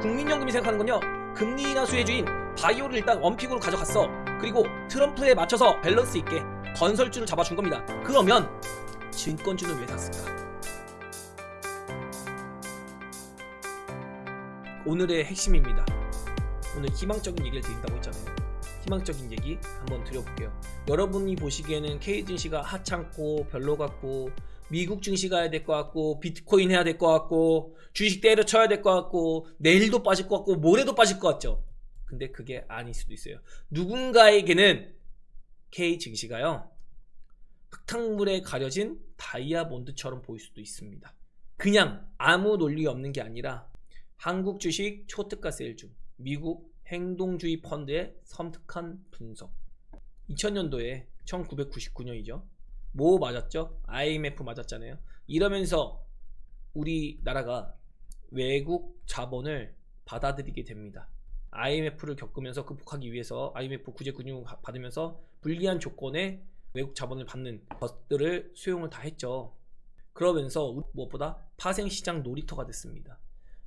국민연금이 생각하는 건요, 금리 인하 수혜주인 바이오를 일단 원픽으로 가져갔어. 그리고 트럼프에 맞춰서 밸런스 있게 건설주를 잡아준 겁니다. 그러면 증권주는 왜 샀을까? 오늘의 핵심입니다. 오늘 희망적인 얘기를 드린다고 했잖아요. 희망적인 얘기 한번 드려볼게요. 여러분이 보시기에는 K증시가 하찮고 별로 같고 미국 증시 가야 될 것 같고 비트코인 해야 될 것 같고 주식 때려쳐야 될 것 같고 내일도 빠질 것 같고 모레도 빠질 것 같죠. 근데 그게 아닐 수도 있어요. 누군가에게는 K증시가요, 흙탕물에 가려진 다이아몬드처럼 보일 수도 있습니다. 그냥 아무 논리 없는 게 아니라 한국 주식 초특가 세일 중 미국 행동주의 펀드의 섬뜩한 분석. 2000년도에 1999년이죠. 뭐 맞았죠? IMF 맞았잖아요. 이러면서 우리나라가 외국 자본을 받아들이게 됩니다. IMF를 겪으면서 극복하기 위해서 IMF 구제 금융 받으면서 불리한 조건에 외국 자본을 받는 것들을 수용을 다 했죠. 그러면서 무엇보다 파생시장 놀이터가 됐습니다.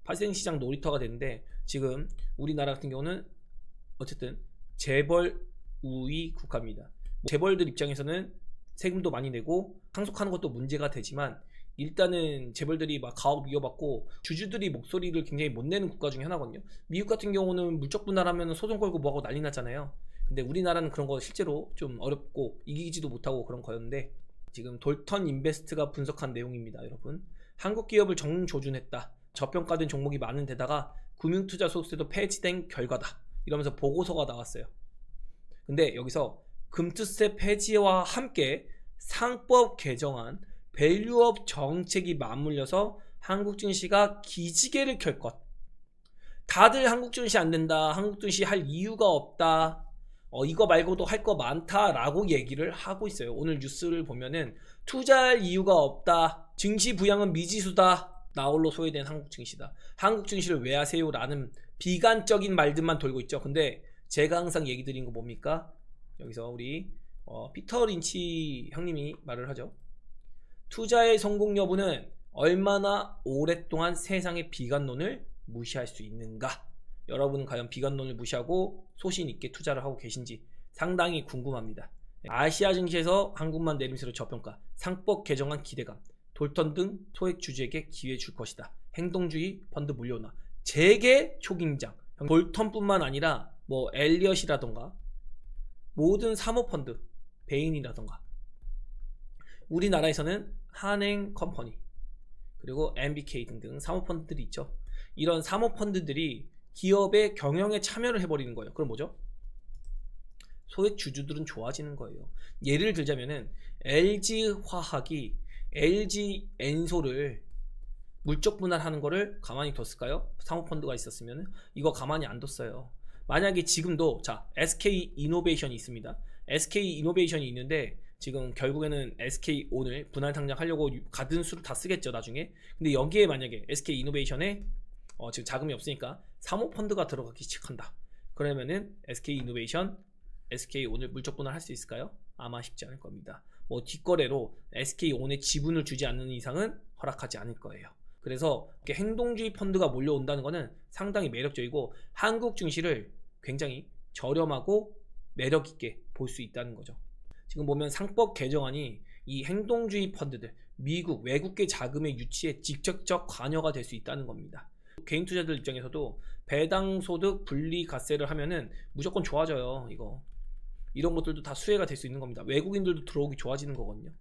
파생시장 놀이터가 됐는데 지금 우리나라 같은 경우는 어쨌든 재벌 우위 국가입니다. 재벌들 입장에서는 세금도 많이 내고 상속하는 것도 문제가 되지만 일단은 재벌들이 막 가업 이어받고 주주들이 목소리를 굉장히 못 내는 국가 중에 하나거든요. 미국 같은 경우는 물적 분할하면 소송 걸고 뭐하고 난리 났잖아요. 근데 우리나라는 그런 거 실제로 좀 어렵고 이기지도 못하고 그런 거였는데, 지금 돌턴 인베스트가 분석한 내용입니다. 여러분, 한국 기업을 정조준했다, 저평가된 종목이 많은 데다가 금융투자 소득세도 폐지된 결과다, 이러면서 보고서가 나왔어요. 근데 여기서 금투세 폐지와 함께 상법 개정안 밸류업 정책이 맞물려서 한국 증시가 기지개를 켤 것. 다들 한국 증시 안 된다, 한국 증시 할 이유가 없다, 이거 말고도 할 거 많다라고 얘기를 하고 있어요. 오늘 뉴스를 보면은 투자할 이유가 없다, 증시 부양은 미지수다, 나홀로 소외된 한국 증시다, 한국 증시를 왜 하세요? 라는 비관적인 말들만 돌고 있죠. 근데 제가 항상 얘기 드린 거 뭡니까? 여기서 우리 피터 린치 형님이 말을 하죠. 투자의 성공 여부는 얼마나 오랫동안 세상의 비관론을 무시할 수 있는가? 여러분은 과연 비관론을 무시하고 소신 있게 투자를 하고 계신지 상당히 궁금합니다. 아시아 증시에서 한국만 내림세로 저평가, 상법 개정안 기대감, 돌턴 등 소액 주주에게 기회 줄 것이다, 행동주의 펀드 물려오나, 재계 초긴장. 돌턴뿐만 아니라 뭐 엘리엇이라던가 모든 사모펀드, 베인이라던가, 우리나라에서는 한행컴퍼니 그리고 MBK 등등 사모펀드들이 있죠. 이런 사모펀드들이 기업의 경영에 참여를 해버리는 거예요. 그럼 뭐죠? 소액 주주들은 좋아지는 거예요. 예를 들자면은 LG화학이 LG엔소를 물적 분할하는 거를 가만히 뒀을까요? 사모펀드가 있었으면 이거 가만히 안 뒀어요. 만약에 지금도 SK이노베이션이 있습니다. SK이노베이션이 있는데 지금 결국에는 SK 오늘 분할 상장하려고 가든 수를 다 쓰겠죠, 나중에. 근데 여기에 만약에 SK이노베이션에 지금 자금이 없으니까 사모펀드가 들어가기 시작한다. 그러면은 SK이노베이션, SK 오늘 물적 분할 할 수 있을까요? 아마 쉽지 않을 겁니다. 뭐 뒷거래로 SK온에 지분을 주지 않는 이상은 허락하지 않을 거예요. 그래서 이렇게 행동주의 펀드가 몰려온다는 것은 상당히 매력적이고 한국 증시를 굉장히 저렴하고 매력있게 볼 수 있다는 거죠. 지금 보면 상법 개정안이 이 행동주의 펀드들, 미국 외국계 자금의 유치에 직접적 관여가 될 수 있다는 겁니다. 개인 투자들 입장에서도 배당 소득 분리 과세를 하면은 무조건 좋아져요. 이런 것들도 다 수혜가 될 수 있는 겁니다. 외국인들도 들어오기 좋아지는 거거든요.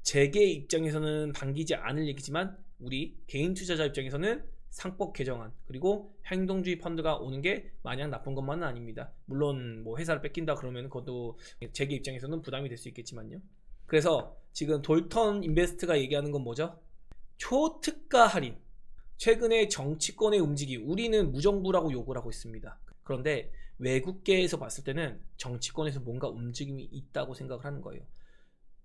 재계 입장에서는 반기지 않을 얘기지만 우리 개인 투자자 입장에서는 상법 개정안 그리고 행동주의 펀드가 오는 게 마냥 나쁜 것만은 아닙니다. 물론 뭐 회사를 뺏긴다 그러면 그것도 재계 입장에서는 부담이 될 수 있겠지만요. 그래서 지금 돌턴 인베스트가 얘기하는 건 뭐죠? 초특가 할인. 최근에 정치권의 움직임, 우리는 무정부라고 욕을 하고 있습니다. 그런데 외국계에서 봤을 때는 정치권에서 뭔가 움직임이 있다고 생각을 하는 거예요.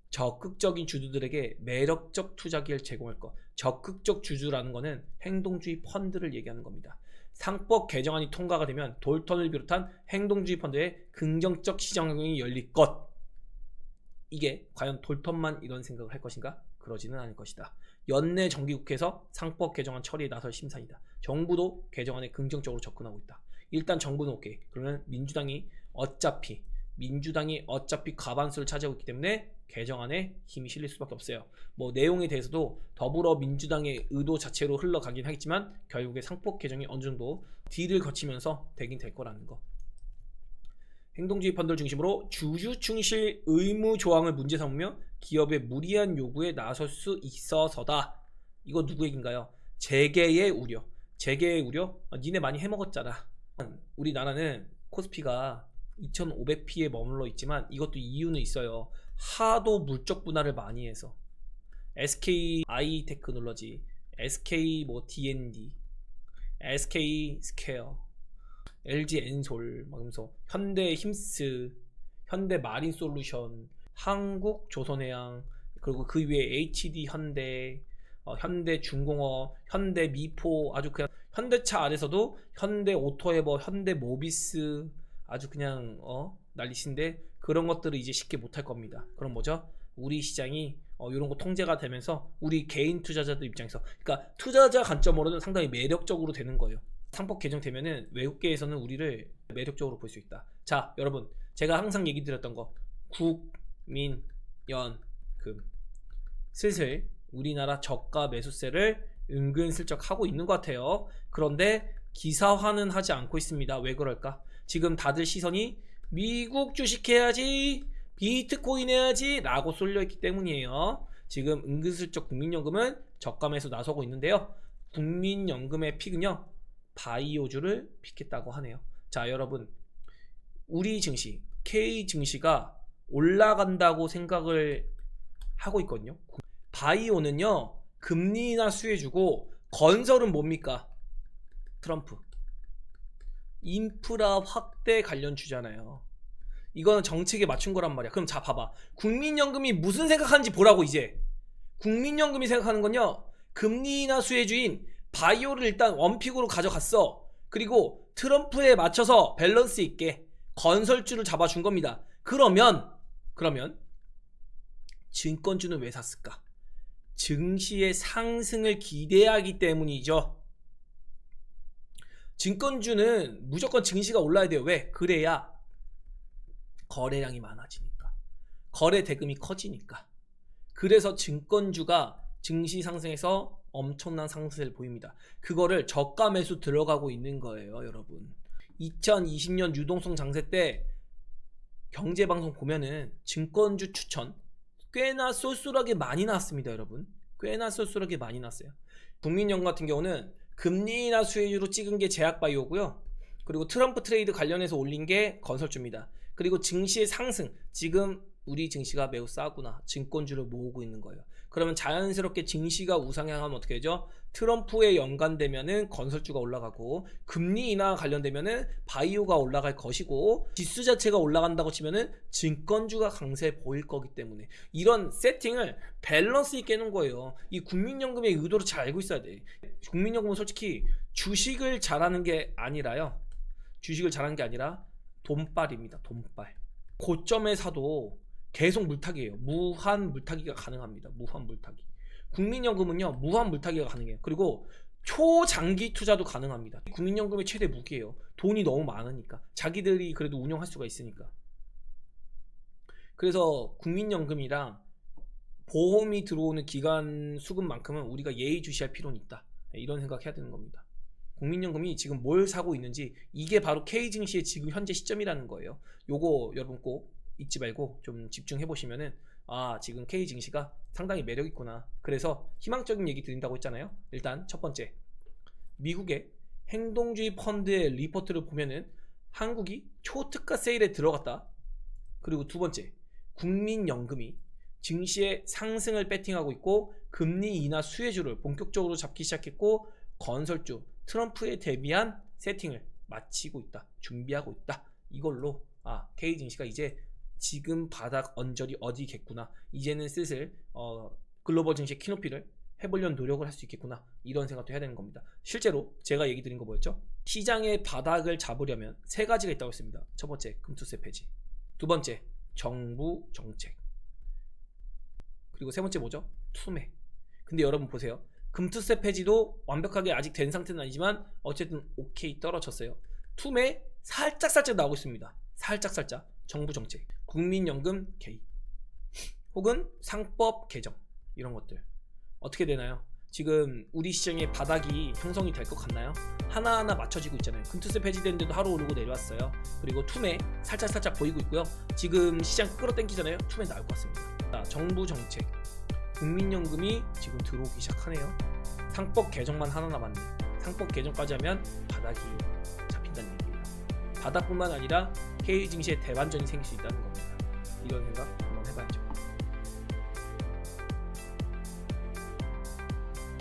적극적인 주주들에게 매력적 투자 기회를 제공할 것. 적극적 주주라는 것은 행동주의 펀드를 얘기하는 겁니다. 상법 개정안이 통과가 되면 돌턴을 비롯한 행동주의 펀드에 긍정적 시장 환경이 열릴 것. 이게 과연 돌턴만 이런 생각을 할 것인가? 그러지는 않을 것이다. 연내 정기국회에서 상법 개정안 처리에 나설 심산이다. 정부도 개정안에 긍정적으로 접근하고 있다. 일단 정부는 오케이. 그러면 민주당이 어차피 과반수를 차지하고 있기 때문에 개정안에 힘이 실릴 수밖에 없어요. 뭐 내용에 대해서도 더불어민주당의 의도 자체로 흘러가긴 하겠지만 결국에 상법 개정이 어느 정도 딜을 거치면서 되긴 될 거라는 거. 행동주의 펀드를 중심으로 주주 충실 의무 조항을 문제 삼으며 기업의 무리한 요구에 나설 수 있어서다. 이거 누구 얘기인가요? 재계의 우려. 재계의 우려? 니네 많이 해먹었잖아. 우리나라는 코스피가 2500P에 머물러 있지만 이것도 이유는 있어요. 하도 물적 분할을 많이 해서 SK 아이테크놀로지, SK 뭐 D&D, SK 스퀘어, LG 엔솔, 막면서 현대 힘스, 현대 마린 솔루션, 한국 조선해양, 그리고 그 위에 HD 현대, 현대 중공업, 현대 미포, 아주 그냥 현대차 안에서도 현대 오토에버, 현대 모비스, 아주 그냥 난리신데 그런 것들을 이제 쉽게 못할 겁니다. 그럼 뭐죠? 우리 시장이 이런 거 통제가 되면서 우리 개인 투자자들 입장에서, 그러니까 투자자 관점으로는 상당히 매력적으로 되는 거예요. 상법 개정되면은 외국계에서는 우리를 매력적으로 볼 수 있다. 자, 여러분, 제가 항상 얘기 드렸던 거, 국민연금 슬슬 우리나라 저가 매수세를 은근슬쩍 하고 있는 것 같아요. 그런데 기사화는 하지 않고 있습니다. 왜 그럴까? 지금 다들 시선이 미국 주식 해야지, 비트코인 해야지 라고 쏠려있기 때문이에요. 지금 은근슬쩍 국민연금은 저가 매수 나서고 있는데요. 국민연금의 픽은요, 바이오주를 픽했다고 하네요. 자, 여러분, 우리 증시 K 증시가 올라간다고 생각을 하고 있거든요. 바이오는요, 금리 인하 수혜주고, 건설은 뭡니까? 트럼프 인프라 확대 관련 주잖아요. 이거는 정책에 맞춘 거란 말이야. 그럼 자, 봐봐, 국민연금이 무슨 생각하는지 보라고. 이제 국민연금이 생각하는 건요, 금리 인하 수혜주인 바이오를 일단 원픽으로 가져갔어. 그리고 트럼프에 맞춰서 밸런스 있게 건설주를 잡아준 겁니다. 그러면 증권주는 왜 샀을까? 증시의 상승을 기대하기 때문이죠. 증권주는 무조건 증시가 올라야 돼요. 왜? 그래야 거래량이 많아지니까, 거래 대금이 커지니까. 그래서 증권주가 증시 상승에서 엄청난 상승세를 보입니다. 그거를 저가 매수 들어가고 있는 거예요, 여러분. 2020년 유동성 장세 때 경제방송 보면은 증권주 추천 꽤나 쏠쏠하게 많이 나왔습니다, 여러분. 꽤나 쏠쏠하게 많이 났어요. 국민연금 같은 경우는 금리 인하 수혜주로 찍은 게 제약바이오고요. 그리고 트럼프 트레이드 관련해서 올린 게 건설주입니다. 그리고 증시의 상승, 지금 우리 증시가 매우 싸구나, 증권주를 모으고 있는 거예요. 그러면 자연스럽게 증시가 우상향하면 어떻게 되죠? 트럼프에 연관되면은 건설주가 올라가고, 금리 인하 관련되면은 바이오가 올라갈 것이고, 지수 자체가 올라간다고 치면은 증권주가 강세 보일 거기 때문에 이런 세팅을 밸런스 있게 해놓은 거예요. 이 국민연금의 의도를 잘 알고 있어야 돼. 국민연금은 솔직히 주식을 잘하는 게 아니라요, 주식을 잘하는 게 아니라 돈빨입니다. 돈빨. 고점에 사도 계속 물타기예요. 무한 물타기가 가능합니다. 무한 물타기. 국민연금은요, 무한 물타기가 가능해요. 그리고 초장기 투자도 가능합니다. 국민연금의 최대 무기예요. 돈이 너무 많으니까, 자기들이 그래도 운영할 수가 있으니까. 그래서 국민연금이랑 보험이 들어오는 기간 수급만큼은 우리가 예의주시할 필요는 있다, 이런 생각해야 되는 겁니다. 국민연금이 지금 뭘 사고 있는지, 이게 바로 K증시의 지금 현재 시점이라는 거예요. 요거 여러분 꼭 잊지 말고 좀 집중해 보시면은, 아, 지금 K증시가 상당히 매력 있구나. 그래서 희망적인 얘기 드린다고 했잖아요. 일단 첫 번째, 미국의 행동주의 펀드의 리포트를 보면은 한국이 초특가 세일에 들어갔다. 그리고 두 번째, 국민연금이 증시의 상승을 배팅하고 있고, 금리 인하 수혜주를 본격적으로 잡기 시작했고, 건설주 트럼프에 대비한 세팅을 마치고 있다, 준비하고 있다. 이걸로 K 증시가 이제 지금 바닥 언저리 어디겠구나, 이제는 슬슬 글로벌 증시 키높이를 해보려는 노력을 할 수 있겠구나, 이런 생각도 해야 되는 겁니다. 실제로 제가 얘기 드린 거 뭐였죠? 시장의 바닥을 잡으려면 세 가지가 있다고 했습니다. 첫 번째, 금투세 폐지. 두 번째, 정부 정책. 그리고 세 번째 뭐죠? 투매. 근데 여러분 보세요. 금투세 폐지도 완벽하게 아직 된 상태는 아니지만 어쨌든 오케이 떨어졌어요. 투매 살짝살짝 나오고 있습니다. 살짝살짝. 정부 정책, 국민연금 개입, 혹은 상법 개정, 이런 것들 어떻게 되나요? 지금 우리 시장의 바닥이 형성이 될 것 같나요? 하나하나 맞춰지고 있잖아요. 금투세 폐지됐는데도 하루 오르고 내려왔어요. 그리고 투매 살짝살짝 보이고 있고요. 지금 시장 끌어당기잖아요. 투매 나올 것 같습니다. 자, 정부 정책, 국민연금이 지금 들어오기 시작하네요. 상법 개정만 하나 남았네. 상법 개정까지 하면 바닥이 잡힌다는 얘기예요. 바닥뿐만 아니라 K 증시의 대반전이 생길 수 있다는 겁니다. 이런 생각